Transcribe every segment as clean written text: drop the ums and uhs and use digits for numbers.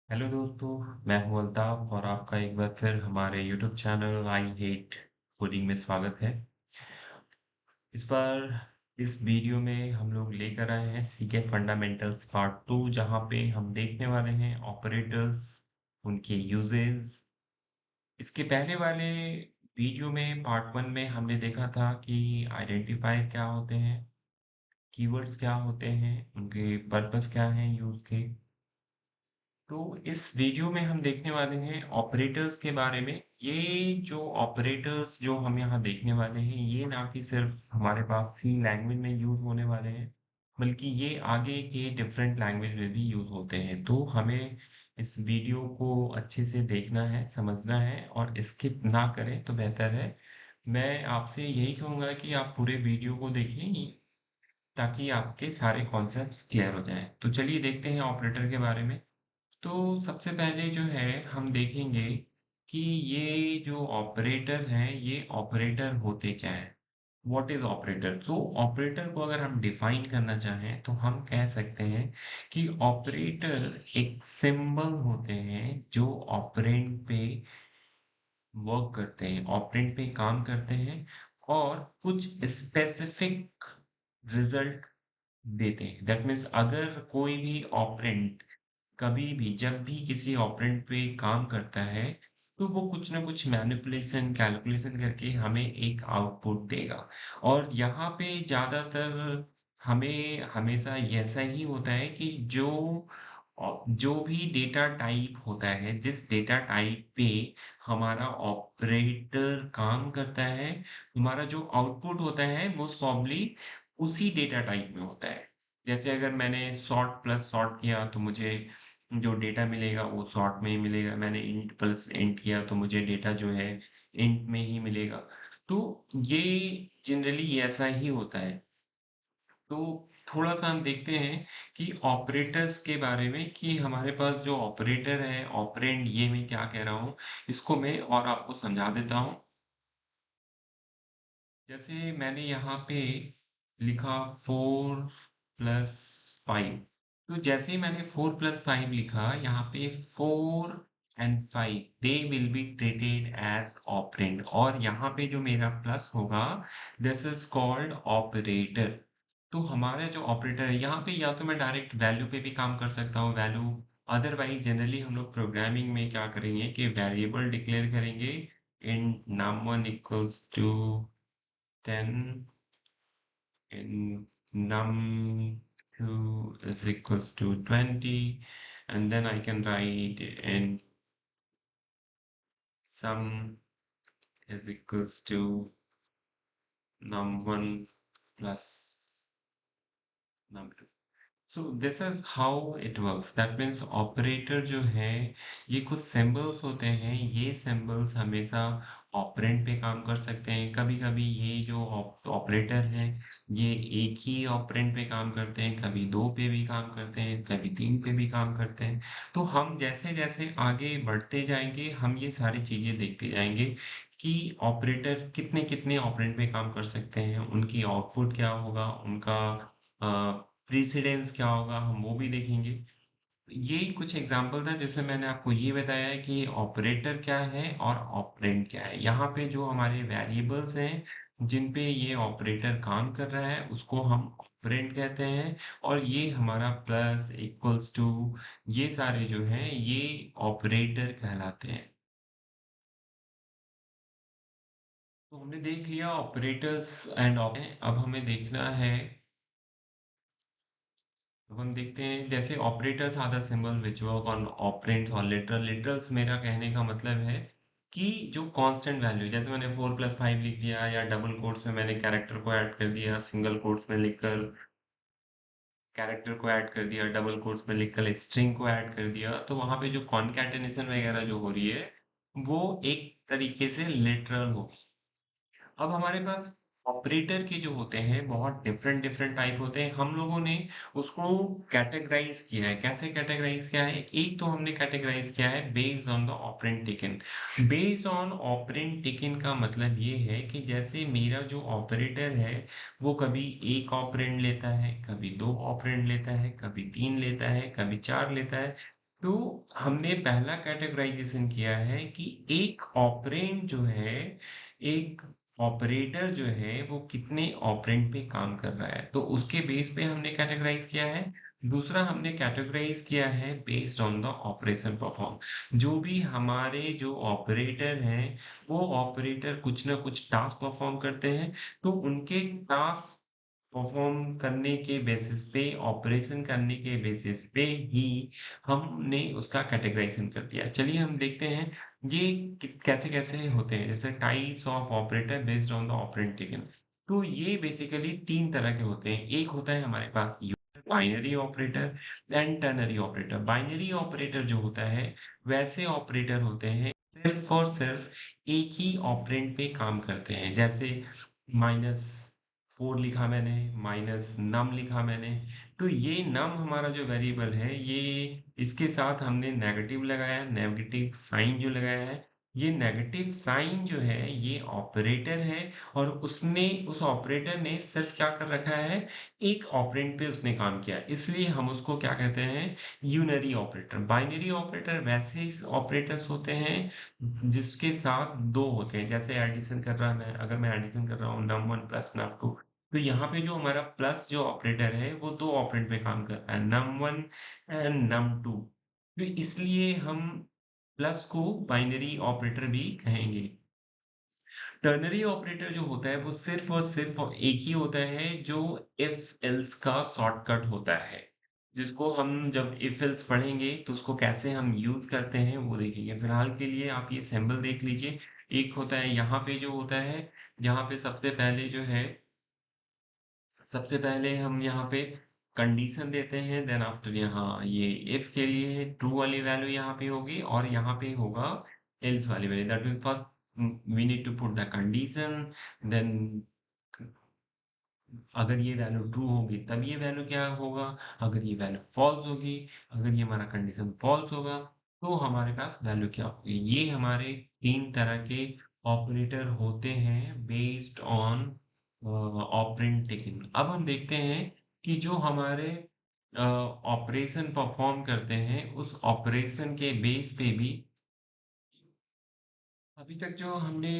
Hello दोस्तों। मैं हूं अल्ताफ और आपका एक बार फिर हमारे YouTube channel I hate coding में स्वागत है। इस बार इस वीडियो में हम लोग लेकर आए हैं सीके फंडामेंटल्स पार्ट 2, जहां पे हम देखने वाले हैं ऑपरेटर्स, उनके यूजेस। इसके पहले वाले वीडियो में पार्ट 1 में हमने देखा था कि आइडेंटिफायर क्या होते हैं, कीवर्ड्स क्या होते हैं, उनके पर्पस क्या हैं यूज के। तो इस वीडियो में हम देखने वाले हैं ऑपरेटर्स के बारे में। ये जो ऑपरेटर्स जो हम यहाँ देखने वाले हैं, ये ना कि सिर्फ हमारे पास सी लैंग्वेज में यूज होने वाले हैं, बल्कि ये आगे के डिफरेंट लैंग्वेज में भी यूज होते हैं। तो हमें इस वीडियो को अच्छे से देखना है, समझना है और स्किप ना करें तो बेहतर है। मैं आपसे यही कहूँगा कि आप पूरे वीडियो को देखें ताकि आपके सारे कॉन्सेप्ट्स क्लियर हो जाएं। तो चलिए देखते हैं ऑपरेटर के बारे में। तो सबसे पहले जो है हम देखेंगे कि ये जो ऑपरेटर हैं, ये ऑपरेटर होते क्या है। What is operator? तो ऑपरेटर को अगर हम डिफाइन करना चाहें तो हम कह सकते हैं कि ऑपरेटर एक सिंबल होते हैं जो ऑपरेंड पे वर्क करते हैं, ऑपरेंड पे काम करते हैं और कुछ स्पेसिफिक रिजल्ट देते हैं। दैट मीन्स अगर कोई भी ऑपरेंड कभी भी जब भी किसी ऑपरेंड पे काम करता है, तो वो कुछ ना कुछ मैनिपुलेशन कैलकुलेशन करके हमें एक आउटपुट देगा। और यहाँ पे ज्यादातर हमें हमेशा ऐसा ही होता है कि जो भी डेटा टाइप होता है, जिस डेटा टाइप पे हमारा ऑपरेटर काम करता है, हमारा जो आउटपुट होता है मोस्ट प्रॉब्ली उसी डेटा टाइप में होता है। जैसे अगर मैंने सॉर्ट प्लस सॉर्ट किया तो मुझे जो डेटा मिलेगा वो सॉर्ट में ही मिलेगा। मैंने इंट प्लस इंट किया तो मुझे डेटा जो है इंट में ही मिलेगा। तो ये जनरली ऐसा ही होता है। तो थोड़ा सा हम देखते हैं कि ऑपरेटर्स के बारे में, कि हमारे पास जो ऑपरेटर है, ऑपरेंड, ये मैं क्या कह रहा हूँ इसको मैं और आपको समझा देता हूँ। जैसे मैंने यहाँ पे लिखा 4 + 5। तो जैसे ही मैंने 4 + 5 लिखा, यहाँ पे 4 और 5 they will be treated as operand, और यहाँ पे जो मेरा प्लस होगा दिस इज कॉल्ड ऑपरेटर। तो हमारा जो ऑपरेटर है यहाँ पे, या तो मैं डायरेक्ट वैल्यू पे भी काम कर सकता हूँ, वैल्यू। अदरवाइज जनरली हम लोग प्रोग्रामिंग में क्या करेंगे कि वेरिएबल डिक्लेयर करेंगे int num1 equals to 10, in num2 is equals to 20, and then I can write in sum is equals to num1 plus num2। So this is how it works. That means operator जो है, ये कुछ symbols होते हैं। ये symbols हमेशा operand पे काम कर सकते हैं। कभी कभी ये जो ऑपरेटर हैं, ये एक ही ऑपरेंड पे काम करते हैं, कभी दो पे भी काम करते हैं, कभी तीन पे भी काम करते हैं। तो हम जैसे जैसे आगे बढ़ते जाएंगे, हम ये सारी चीजें देखते जाएंगे कि ऑपरेटर कितने कितने ऑपरेंड पे काम कर सकते हैं, उनकी आउटपुट क्या होगा, उनका प्रीसिडेंस क्या होगा, हम वो भी देखेंगे। ये कुछ एग्जांपल था जिसमें मैंने आपको ये बताया है कि ऑपरेटर क्या है और ऑपरेंड क्या है। यहाँ पे जो हमारे वेरिएबल्स हैं जिन पे ये ऑपरेटर काम कर रहा है, उसको हम ऑपरेंड कहते हैं। और ये हमारा प्लस, इक्वल्स टू, ये सारे जो हैं ये ऑपरेटर कहलाते हैं। तो हमने देख लिया ऑपरेटर्स एंड अब हमें देखना है, अब हम देखते हैं जैसे operators are the symbol which work on operands और लिटरल। लिटरल्स मेरा कहने का मतलब है कि जो कांस्टेंट वैल्यू, जैसे मैंने 4 + 5 लिख दिया, या डबल कोट्स में मैंने कैरेक्टर को ऐड कर दिया, सिंगल कोट्स में लिखकर कैरेक्टर को ऐड कर दिया, डबल कोट्स में लिखकर स्ट्रिंग को ऐड कर दिया, तो वहां पे जो कॉन्कैटेनेशन वगैरह जो हो रही है, वो एक तरीके से लिटरल होगी। अब हमारे पास ऑपरेटर के जो होते हैं बहुत डिफरेंट डिफरेंट टाइप होते हैं। हम लोगों ने उसको कैटेगराइज किया है। कैसे कैटेगराइज किया है? एक तो हमने कैटेगराइज किया है based on the operand taken. Based on operand taken का मतलब ये है कि जैसे मेरा जो ऑपरेटर है, वो कभी एक ऑपरेंड लेता है, कभी दो ऑपरेंड लेता है, कभी तीन लेता है, कभी चार लेता है। तो हमने पहला कैटेगराइजेशन किया है कि एक ऑपरेंड जो है, एक ऑपरेटर जो है वो कितने ऑपरेंड पे काम कर रहा है, तो उसके बेस पे हमने कैटेगराइज किया है। दूसरा हमने कैटेगराइज किया है based on the operation perform. जो भी हमारे जो ऑपरेटर हैं, वो ऑपरेटर कुछ ना कुछ टास्क परफॉर्म करते हैं, तो उनके टास्क परफॉर्म करने के बेसिस पे, ऑपरेशन करने के बेसिस पे ही हमने उसका कैटेगराइजेशन कर दिया। चलिए हम देखते हैं ये कैसे-कैसे होते हैं। जैसे types of operator based on the operand taken. तो ये बेसिकली 3 तरह के होते हैं। एक होता है हमारे पास binary operator and ternary operator. Binary operator जो होता है, वैसे ऑपरेटर होते हैं सिर्फ़ और सिर्फ़ एक ही ऑपरेंड पे काम करते हैं। जैसे -4 लिखा मैंने, माइनस नम लिखा मैंने, तो ये नम हमारा जो वेरिएबल है, ये इसके साथ हमने नेगेटिव लगाया, नेगेटिव साइन जो लगाया है, ये नेगेटिव साइन जो है, ये ऑपरेटर है और उसने उस ऑपरेटर ने सिर्फ़ क्या कर रखा है, एक ऑपरेंड पे उसने काम किया। इसलिए हम उसको क्या कहते हैं, यूनरी ऑपरेटर। बाइनरी ऑपरेटर वैसे ऑपरेटर्स होते हैं जिसके साथ 2 होते हैं। जैसे एडिशन कर रहा मैं अगर मैं एडिशन कर रहा हूँ num1 प्लस num2, तो यहाँ पे जो हमारा प्लस जो ऑपरेटर है वो 2 ऑपरेंड पे काम कर रहा है, num1 एंड num2। तो इसलिए हम प्लस को बाइनरी ऑपरेटर भी कहेंगे। टर्नरी ऑपरेटर जो होता है वो सिर्फ़ और सिर्फ़ एक ही होता है जो इफ एल्स का शॉर्टकट होता है। जिसको हम जब इफ एल्स पढ़ेंगे तो उसको कैसे हम यूज़ करते हैं वो देखेंगे। फ़िलहाल के लिए आप ये सिंबल देख लीजिए। एक होता है यहाँ पे जो होता है, यहाँ पे सबसे पहले हम यहाँ पे कंडीशन देते हैं, देन आफ्टर यहाँ ये इफ के लिए ट्रू वाली वैल्यू यहाँ पे होगी और यहाँ पे होगा एल्स वाली value. That means first we need to put the condition, then अगर ये वैल्यू ट्रू होगी तब ये वैल्यू क्या होगा, अगर ये वैल्यू फॉल्स होगी, अगर ये हमारा कंडीशन फॉल्स होगा तो हमारे पास वैल्यू क्या होगी। ये हमारे 3 तरह के ऑपरेटर होते हैं बेस्ड ऑन ऑपरेंड टेकन। अब हम देखते हैं कि जो हमारे ऑपरेशन परफॉर्म करते हैं उस ऑपरेशन के बेस पे भी अभी तक जो हमने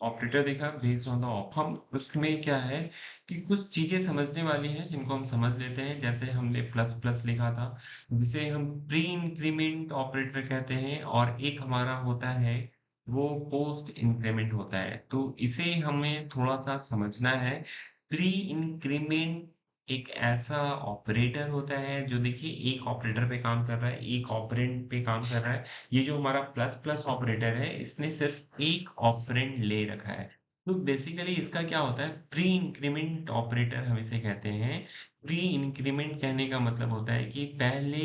ऑपरेटर देखा बेस्ड ऑन द हम उसमें क्या है कि कुछ चीजें समझने वाली हैं जिनको हम समझ लेते हैं। जैसे हमने प्लस प्लस लिखा था, जिसे हम प्री इंक्रीमेंट ऑपरेटर कहते हैं, और एक हमारा होता है वो पोस्ट इंक्रीमेंट होता है। तो इसे हमें थोड़ा सा समझना है। प्री इंक्रीमेंट एक ऐसा ऑपरेटर होता है जो देखिए एक ऑपरेटर पे काम कर रहा है, एक ऑपरेंड पे काम कर रहा है। ये जो हमारा प्लस प्लस ऑपरेटर है, इसने सिर्फ एक ऑपरेंड ले रखा है। तो बेसिकली इसका क्या होता है, प्री इंक्रीमेंट ऑपरेटर हम इसे कहते हैं। प्री इंक्रीमेंट कहने का मतलब होता है कि पहले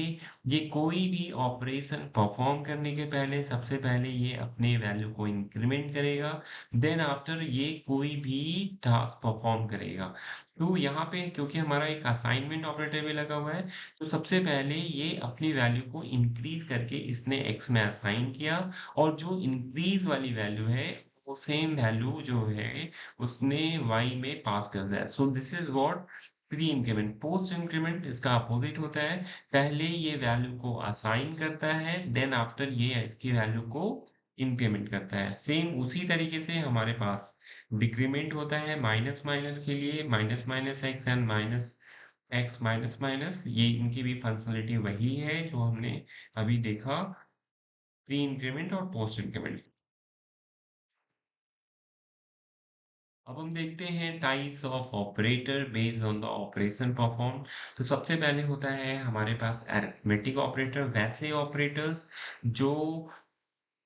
ये कोई भी ऑपरेशन परफॉर्म करने के पहले सबसे पहले ये अपने वैल्यू को इंक्रीमेंट करेगा, देन आफ्टर ये कोई भी टास्क परफॉर्म करेगा। तो यहाँ पे क्योंकि हमारा एक असाइनमेंट ऑपरेटर भी लगा हुआ है, तो सबसे पहले ये अपनी वैल्यू को इंक्रीज करके इसने एक्स में असाइन किया, और जो इंक्रीज वाली वैल्यू है वो सेम वैल्यू जो है उसने वाई में पास कर दिया। So this is what pre increment. Post increment इसका अपोजिट होता है। पहले ये वैल्यू को असाइन करता है, देन आफ्टर ये इसकी वैल्यू को इंक्रीमेंट करता है। सेम उसी तरीके से हमारे पास डिक्रीमेंट होता है माइनस माइनस के लिए, minus minus x and minus x minus minus, ये इनकी भी फंक्शनलिटी वही है जो हमने अभी देखा, प्री इंक्रीमेंट और पोस्ट इंक्रीमेंट। अब हम देखते हैं types of operator based on the operation perform. तो सबसे पहले होता है हमारे पास अरिथमेटिक ऑपरेटर, वैसे ऑपरेटर्स जो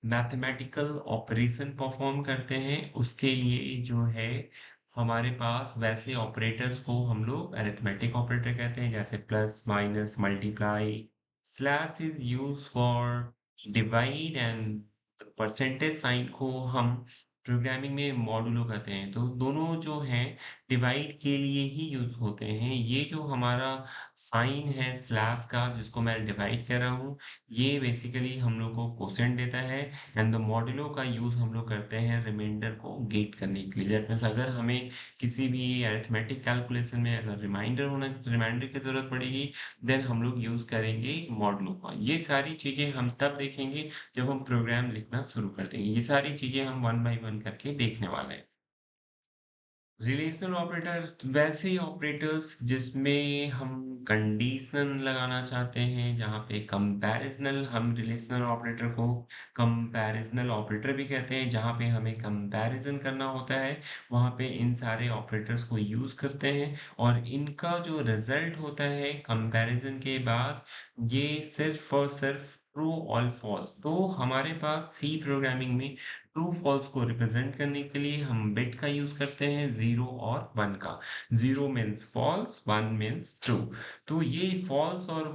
मैथमेटिकल ऑपरेशन परफॉर्म करते हैं उसके लिए जो है हमारे पास वैसे ऑपरेटर्स को हम लोग अरिथमेटिक ऑपरेटर कहते हैं। जैसे plus minus multiply, slash is use for divide, and percentage sign को हम प्रोग्रामिंग में मॉडुलो कहते हैं। तो दोनों जो हैं डिवाइड के लिए ही यूज होते हैं। ये जो हमारा साइन है स्लैश का जिसको मैं डिवाइड कर रहा हूँ, ये बेसिकली हम लोग को कोसेंट देता है एंड द मॉड्यूलो का यूज़ हम लोग करते हैं रिमाइंडर को गेट करने के लिए। दैट मीन्स अगर हमें किसी भी अरिथमेटिक कैलकुलेशन में अगर रिमाइंडर की ज़रूरत पड़ेगी, देन हम लोग यूज़ करेंगे मॉडुलो का। ये सारी चीज़ें हम तब देखेंगे जब हम प्रोग्राम लिखना शुरू कर देंगे। ये सारी चीज़ें हम वन बाय वन करके देखने वाले हैं। रिलेशनल ऑपरेटर वैसे ऑपरेटर्स जिसमें हम कंडीशनल लगाना चाहते हैं, जहाँ पे कंपैरिजनल हम रिलेशनल ऑपरेटर को कंपैरिजनल ऑपरेटर भी कहते हैं, जहाँ पे हमें कंपैरिजन करना होता है, वहाँ पे इन सारे ऑपरेटर्स को यूज़ करते हैं और इनका जो रिजल्ट होता है कंपैरिजन के बाद, ये सिर्फ और सिर्फ ट्रू और फॉल्स। तो हमारे पास सी प्रोग्रामिंग में ट्रू फॉल्स को रिप्रेजेंट करने के लिए हम बिट का यूज करते हैं 0 और 1 का। 0 मीन्स फॉल्स, 1 मीन्स ट्रू। तो ये फॉल्स और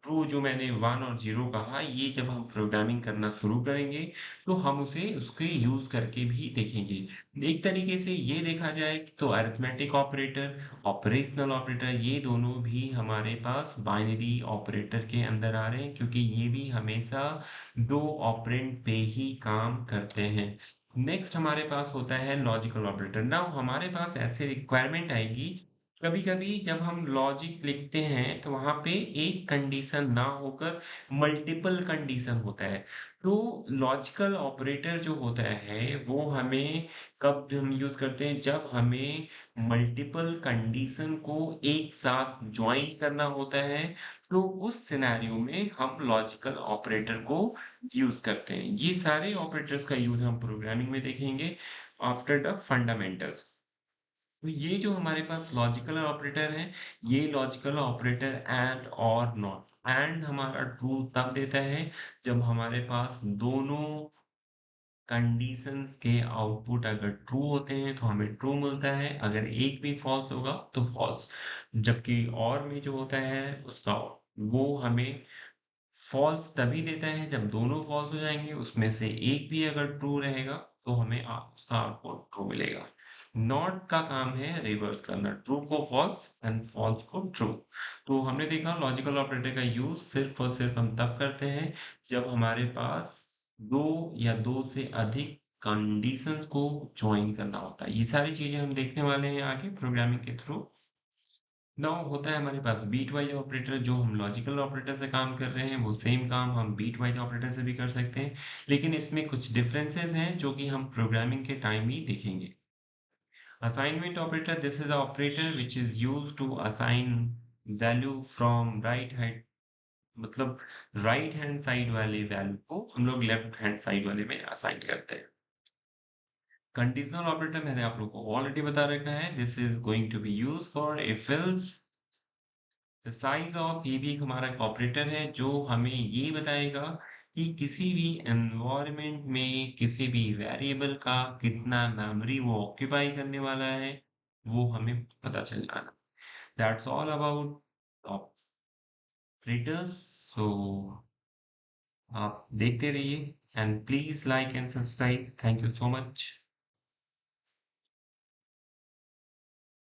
ट्रू जो मैंने 1 और 0 कहा, ये जब हम प्रोग्रामिंग करना शुरू करेंगे तो हम उसे उसके यूज करके भी देखेंगे। एक तरीके से ये देखा जाए तो अरिथमेटिक ऑपरेटर, ऑपरेशनल ऑपरेटर, ये दोनों भी हमारे पास बाइनरी ऑपरेटर के अंदर आ रहे हैं, क्योंकि ये भी हमेशा दो ऑपरेंड पे ही काम करते हैं। नेक्स्ट हमारे पास होता है लॉजिकल ऑपरेटर। नाउ हमारे पास ऐसे रिक्वायरमेंट आएगी, कभी कभी जब हम लॉजिक लिखते हैं तो वहां पे एक कंडीशन ना होकर मल्टीपल कंडीशन होता है। तो लॉजिकल ऑपरेटर जो होता है वो हमें कब हम यूज करते हैं, जब हमें मल्टीपल कंडीशन को एक साथ ज्वाइन करना होता है, तो उस सिनेरियो में हम लॉजिकल ऑपरेटर को यूज करते हैं। ये सारे ऑपरेटर्स का यूज हम प्रोग्रामिंग में देखेंगे आफ्टर द फंडामेंटल्स। तो ये जो हमारे पास लॉजिकल ऑपरेटर है, ये लॉजिकल ऑपरेटर एंड और नॉट। एंड हमारा ट्रू तब देता है जब हमारे पास दोनों कंडीशंस के आउटपुट अगर ट्रू होते हैं तो हमें ट्रू मिलता है, अगर एक भी फॉल्स होगा तो फॉल्स। जबकि और में जो होता है उसका वो हमें फॉल्स तभी देता है जब दोनों फॉल्स हो जाएंगे, उसमें से एक भी अगर ट्रू रहेगा तो हमें उसका आउटपुट ट्रू मिलेगा। नॉट का काम है रिवर्स करना, ट्रू को फॉल्स एंड फॉल्स को ट्रू। तो हमने देखा लॉजिकल ऑपरेटर का यूज सिर्फ और सिर्फ हम तब करते हैं जब हमारे पास दो या दो से अधिक कंडीशंस को ज्वाइन करना होता है। ये सारी चीजें हम देखने वाले हैं आगे प्रोग्रामिंग के थ्रू। नाउ होता है हमारे पास बीट वाइज ऑपरेटर, जो हम लॉजिकल ऑपरेटर से काम कर रहे हैं वो सेम काम हम बीट वाइज ऑपरेटर से भी कर सकते हैं, लेकिन इसमें कुछ डिफरेंसेस हैं जो कि हम प्रोग्रामिंग के टाइम ही देखेंगे। Assignment operator, this is operator which is use to assign value from right hand, मतलब राइट हैंड साइड वाले वैल्यू को हम लोग लेफ्ट हैंड साइड वाले में असाइन करते हैं। कंडीशनल ऑपरेटर मैंने आप लोग को ऑलरेडी बता रखा है, this is going to be use for if else. The size of, ये भी एक हमारा एक ऑपरेटर है जो हमें ये बताएगा कि किसी भी एनवायरनमेंट में किसी भी वेरिएबल का कितना मेमोरी वो ऑक्यूपाई करने वाला है, वो हमें पता चल जाना। That's all about operators. So आप देखते रहिए and please like and subscribe. Thank you so much.